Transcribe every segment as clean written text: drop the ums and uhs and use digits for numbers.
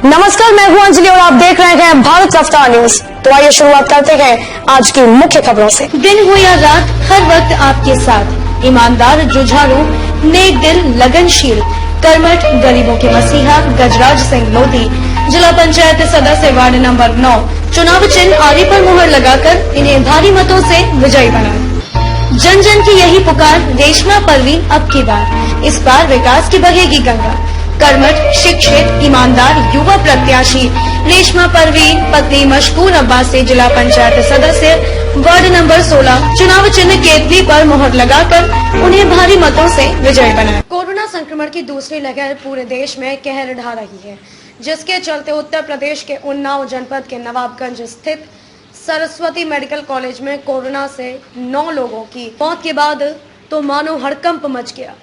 नमस्कार, मैं हूं अंजलि और आप देख रहे हैं भारत रफ्तार न्यूज। तो आइए शुरुआत करते हैं आज की मुख्य खबरों से। दिन हो या रात, हर वक्त आपके साथ ईमानदार, जुझारू, नेक दिल, लगनशील, कर्मठ, गरीबों के मसीहा गजराज सिंह लोधी, जिला पंचायत सदस्य वार्ड नंबर 9, चुनाव चिन्ह आरी पर मुहर लगाकर इन्हें भारी मतों से विजयी बनाए। जन जन की यही पुकार, रेशमा परवीन अब की बार, इस बार विकास की बहेगी गंगा। कर्मठ, शिक्षित, ईमानदार युवा प्रत्याशी रेशमा परवीन पत्नी मशकूर अब्बास से जिला पंचायत सदस्य वार्ड नंबर 16 चुनाव चिन्ह केतली पर मुहर लगाकर उन्हें भारी मतों से विजयी बनाया। कोरोना संक्रमण की दूसरी लहर पूरे देश में कहर ढा रही है, जिसके चलते उत्तर प्रदेश के उन्नाव जनपद के नवाबगंज स्थित सरस्वती मेडिकल कॉलेज में कोरोना से 9 लोगों की मौत के बाद तो मानो हड़कंप मच गया।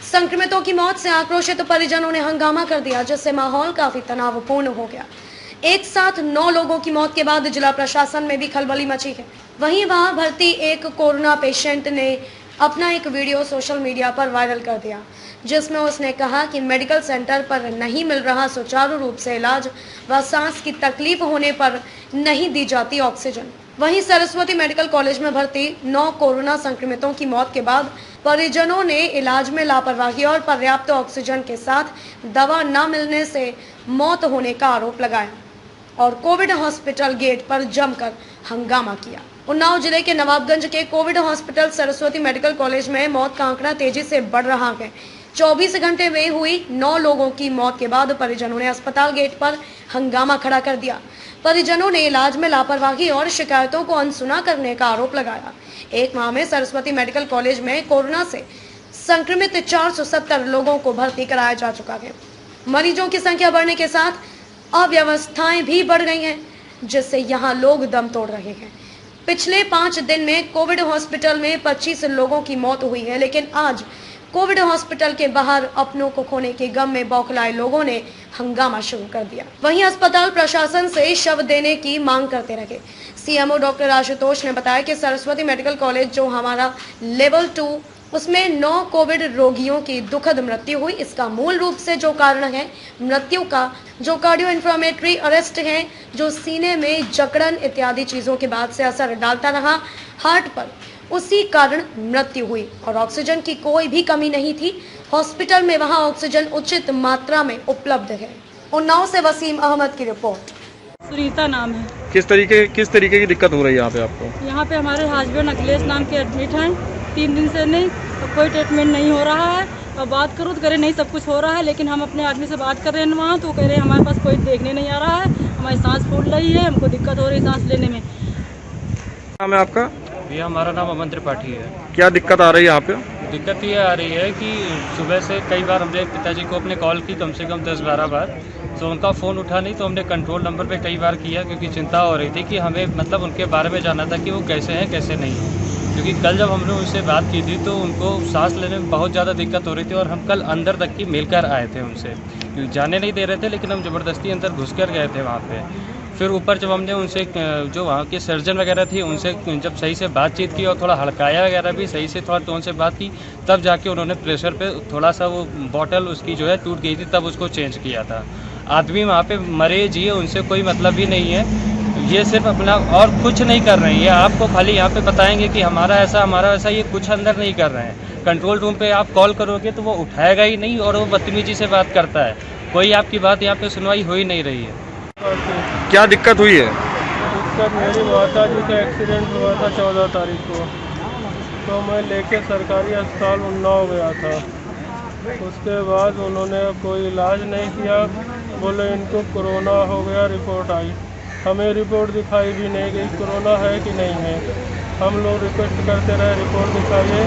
संक्रमितों की मौत से आक्रोशित परिजनों ने हंगामा कर दिया, जिससे माहौल काफी तनावपूर्ण हो गया। एक साथ 9 लोगों की मौत के बाद जिला प्रशासन में भी खलबली मची है। वहीं वहां भर्ती एक कोरोना पेशेंट ने अपना एक वीडियो सोशल मीडिया पर वायरल कर दिया, जिसमें उसने कहा कि मेडिकल सेंटर पर नहीं मिल रहा सुचारू रूप से इलाज व सांस की तकलीफ होने पर नहीं दी जाती ऑक्सीजन। वहीं सरस्वती मेडिकल कॉलेज में भर्ती 9 कोरोना संक्रमितों की मौत के बाद परिजनों ने इलाज में लापरवाही और पर्याप्त ऑक्सीजन के साथ दवा न मिलने से मौत होने का आरोप लगाया और कोविड हॉस्पिटल गेट पर जमकर हंगामा किया। उन्नाव जिले के नवाबगंज के Covid hospital Saraswati medical college में मौत का आंकड़ा तेजी से बढ़ रहा है। 24 घंटे में हुई 9 लोगों की मौत के बाद परिजनों ने अस्पताल गेट पर हंगामा खड़ा कर दिया। परिजनों ने इलाज में लापरवाही और शिकायतों को अनसुना करने का आरोप लगाया। एक माह में सरस्वती मेडिकल कॉलेज में कोरोना से संक्रमित 470 लोगों को भर्ती कराया जा चुका है। मरीजों की संख्या बढ़ने के साथ अव्यवस्थाएं भी बढ़ गई हैं, जिससे यहां लोग दम तोड़ रहे हैं। पिछले 5 दिन में कोविड हॉस्पिटल में 25 लोगों की मौत हुई है, लेकिन आज कोविड हॉस्पिटल के बाहर अपनों को खोने के गम में बौखलाए लोगों ने हंगामा शुरू कर दिया। वहीं अस्पताल प्रशासन से शव देने की मांग करते रहे। सीएमओ डॉक्टर आशुतोष ने बताया कि सरस्वती मेडिकल कॉलेज जो हमारा लेवल 2 उसमें 9 कोविड रोगियों की दुखद मृत्यु हुई। इसका मूल रूप से जो कारण है मृत्यु का, जो कार्डियो इन्फ्लेमेटरी अरेस्ट है, जो सीने में जकड़न इत्यादि चीजों के बाद से असर डालता रहा हार्ट पर, उसी कारण मृत्यु हुई और ऑक्सीजन की कोई भी कमी नहीं थी। हॉस्पिटल में वहां ऑक्सीजन उचित मात्रा में उपलब्ध है। उन्नाव से वसीम अहमद की रिपोर्ट। सुनीता नाम है। किस तरीके की दिक्कत हो रही है यहाँ पे आपको? यहाँ पे हमारे हस्बैंड अखिलेश नाम के एडमिट हैं। 3 दिन से नहीं कोई ट्रीटमेंट नहीं हो रहा है और बात करूँ तो कह रहे नहीं सब कुछ हो रहा है, लेकिन हम अपने आदमी से बात कर रहे हैं वहाँ तो कह रहे हैं हमारे पास कोई देखने नहीं आ रहा है, हमारी सांस फूल रही है, हमको दिक्कत हो रही है सांस लेने में। नाम है आपका? भैया हमारा नाम अमन त्रिपाठी है। क्या दिक्कत आ रही है यहाँ पे? दिक्कत ये आ रही है कि सुबह से कई बार हमने पिताजी को अपने कॉल की, कम से कम 10-12 बार, तो उनका फ़ोन उठा नहीं, तो हमने कंट्रोल नंबर पे कई बार किया, क्योंकि चिंता हो रही थी कि हमें मतलब उनके बारे में जानना था कि वो कैसे हैं कैसे नहीं। क्योंकि कल जब हमने उनसे बात की थी तो उनको सांस लेने में बहुत ज़्यादा दिक्कत हो रही थी और हम कल अंदर तक की मिलकर आए थे उनसे, क्योंकि जाने नहीं दे रहे थे, लेकिन हम ज़बरदस्ती अंदर घुस कर गए थे वहाँ पर। फिर ऊपर जब हमने उनसे जो वहाँ के सर्जन वगैरह थी उनसे जब सही से बातचीत की और थोड़ा हड़काया वगैरह भी सही से थोड़ा टोन से बात की, तब जाके उन्होंने प्रेशर पे थोड़ा सा वो बॉटल उसकी जो है टूट गई थी, तब उसको चेंज किया था। आदमी वहाँ पे मरे जी, उनसे कोई मतलब ही नहीं है, ये सिर्फ अपना और कुछ नहीं कर रहे हैं। ये आपको खाली यहाँ पे बताएंगे कि हमारा ऐसा हमारा वैसा, ये कुछ अंदर नहीं कर रहे हैं। कंट्रोल रूम पे आप कॉल करोगे तो वो उठाएगा ही नहीं और वो बदतमीजी से बात करता है। कोई आपकी बात यहाँ पे सुनवाई हो ही नहीं रही है। क्या दिक्कत हुई है? दिक्कत मेरी माता जी का एक्सीडेंट हुआ था 14 तारीख को, तो मैं लेके सरकारी अस्पताल उन्नाव गया था। उसके बाद उन्होंने कोई इलाज नहीं किया, बोले इनको कोरोना हो गया। रिपोर्ट आई, हमें रिपोर्ट दिखाई भी नहीं गई कोरोना है कि नहीं है। हम लोग रिक्वेस्ट करते रहे रिपोर्ट दिखाइए,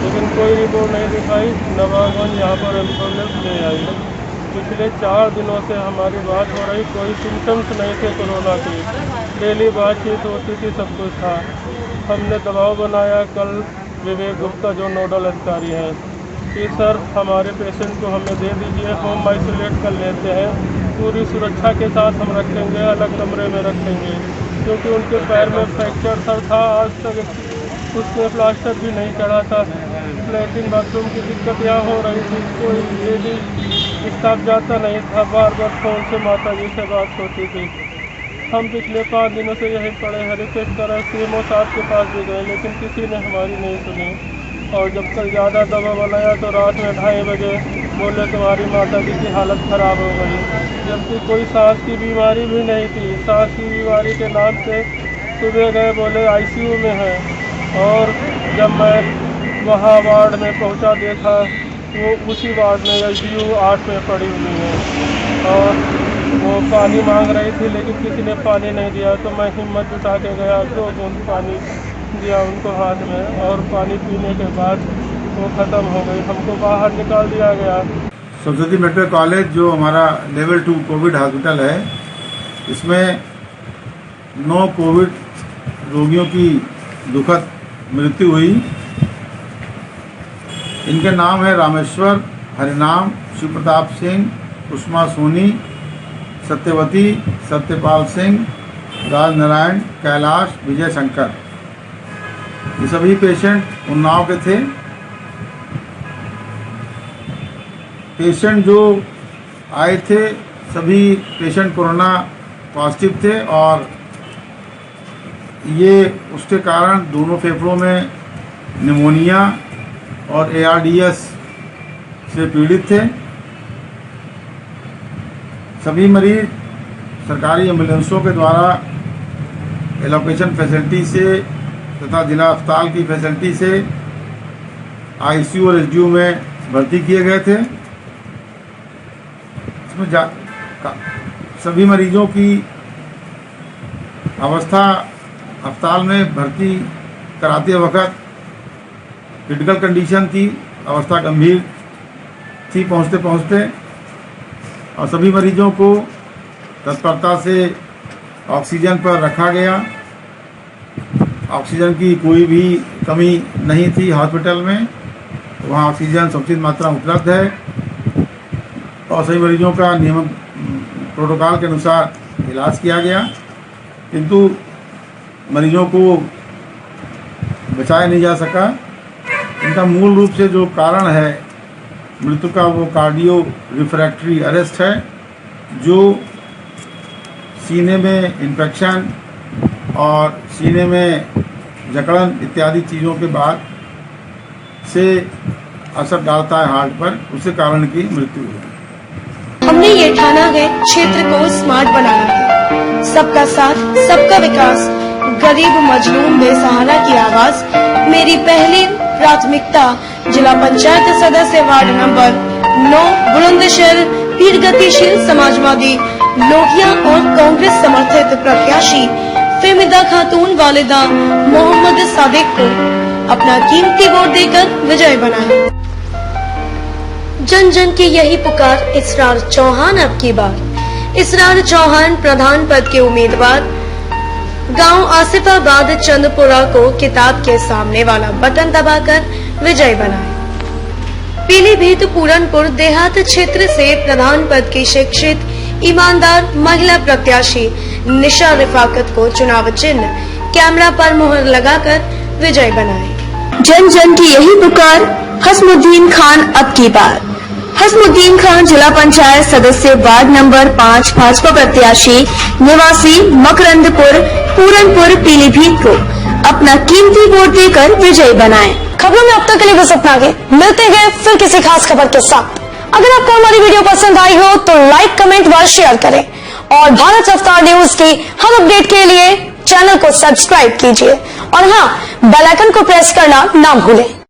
लेकिन कोई रिपोर्ट नहीं दिखाई। नवाबगंज यहाँ पर एम्बुलेंस ले आई। पिछले 4 दिनों से हमारी बात हो रही, कोई सिम्टम्स नहीं थे कोरोना के, डेली बातचीत होती थी, सब कुछ था। हमने दबाव बनाया कल विवेक गुप्ता जो नोडल अधिकारी हैं कि सर हमारे पेशेंट को हमें दे दीजिए, होम आइसोलेट कर लेते हैं, पूरी सुरक्षा के साथ हम रखेंगे, अलग कमरे में रखेंगे, क्योंकि उनके पैर में फ्रैक्चर सर था, आज तक उसमें प्लास्टर भी नहीं चढ़ा था। लैट्रिन बाथरूम की दिक्कत यहाँ हो रही थी, कोई लेडी स्टाफ जाता नहीं था, बार बार फ़ोन से माता जी से बात होती थी। हम पिछले 5 दिनों से यहीं पड़े हैं, रिक्वेस्ट कर रहे CMO साहब के पास भी गए, लेकिन किसी ने हमारी नहीं सुनी। और जब कल ज़्यादा दबाव बनाया तो रात में 2:30 बजे बोले तुम्हारी माता जी की हालत ख़राब हो गई, जबकि कोई सांस की बीमारी भी नहीं थी। सांस की बीमारी के नाम से सुबह गए, बोले ICU में है। और जब मैं वहाँ वार्ड में पहुँचा, देखा वो उसी वार्ड में ICU 8 में पड़ी हुई है और वो पानी मांग रही थी, लेकिन किसी ने पानी नहीं दिया। तो मैं हिम्मत जुटा के गया, 2 बूंद पानी दिया उनको हाथ में, और पानी पीने के बाद वो ख़त्म हो गई। हमको बाहर निकाल दिया गया। सरस्वती मेडिकल कॉलेज जो हमारा लेवल 2 कोविड हॉस्पिटल है, इसमें 9 कोविड रोगियों की दुखद मृत्यु हुई। इनके नाम है रामेश्वर, हरिनाम, शिव प्रताप सिंह, उष्मा सोनी, सत्यवती, सत्यपाल सिंह, राजनारायण, कैलाश, विजय शंकर। ये सभी पेशेंट उन्नाव के थे। पेशेंट जो आए थे सभी पेशेंट कोरोना पॉजिटिव थे और ये उसके कारण दोनों फेफड़ों में निमोनिया और ARDS से पीड़ित थे। सभी मरीज सरकारी एम्बुलेंसों के द्वारा एलोकेशन फैसिलिटी से तथा जिला अस्पताल की फैसिलिटी से ICU और SDU में भर्ती किए गए थे। इसमें सभी मरीजों की अवस्था अस्पताल में भर्ती कराते वक्त क्रिटिकल कंडीशन थी, अवस्था गंभीर थी पहुंचते पहुंचते, और सभी मरीजों को तत्परता से ऑक्सीजन पर रखा गया। ऑक्सीजन की कोई भी कमी नहीं थी हॉस्पिटल में, वहाँ ऑक्सीजन समुचित मात्रा उपलब्ध है और सभी मरीजों का नियम प्रोटोकॉल के अनुसार इलाज किया गया, किंतु मरीजों को बचाया नहीं जा सका। इनका मूल रूप से जो कारण है मृत्यु का वो कार्डियो रिफ्रैक्टरी अरेस्ट है, जो सीने में इन्फेक्शन और सीने में जकड़न इत्यादि चीज़ों के बाद से असर डालता है हार्ट पर, उसके कारण की मृत्यु हुई। हमने ये ठाना है क्षेत्र को स्मार्ट बनाना है। सबका साथ, सबका विकास, गरीब मजलूम बेसहारा की आवाज मेरी पहली प्राथमिकता। जिला पंचायत सदस्य वार्ड नंबर 9 बुलंदशहर पीर गतिशील समाजवादी लोहिया और कांग्रेस समर्थित प्रत्याशी फेमिदा खातून वालिदा मोहम्मद सादिक को अपना कीमती वोट देकर विजय बनाए। जन जन की यही पुकार, इसरार चौहान अब की बार। इसरार चौहान प्रधान पद के उम्मीदवार गांव आसिफाबाद चंदपुरा को किताब के सामने वाला बटन दबाकर विजय बनाए। पीलीभीत पूरनपुर देहात क्षेत्र से प्रधान पद की शिक्षित ईमानदार महिला प्रत्याशी निशा रिफाकत को चुनाव चिन्ह कैमरा पर मुहर लगाकर विजय बनाए। जन जन की यही पुकार, हसमुद्दीन खान अब की बार। हसमुद्दीन खान जिला पंचायत सदस्य वार्ड नंबर 5 भाजपा प्रत्याशी निवासी मकरंदपुर पूरनपुर पीलीभीत को अपना कीमती वोट देकर विजय बनाएं। खबरों में अब तक के लिए बस इतना ही। मिलते हैं फिर किसी खास खबर के साथ। अगर आपको हमारी वीडियो पसंद आई हो तो लाइक, कमेंट व शेयर करें और भारत रफ्तार न्यूज की हर अपडेट के लिए चैनल को सब्सक्राइब कीजिए और हाँ, बेल आइकन को प्रेस करना ना भूलें।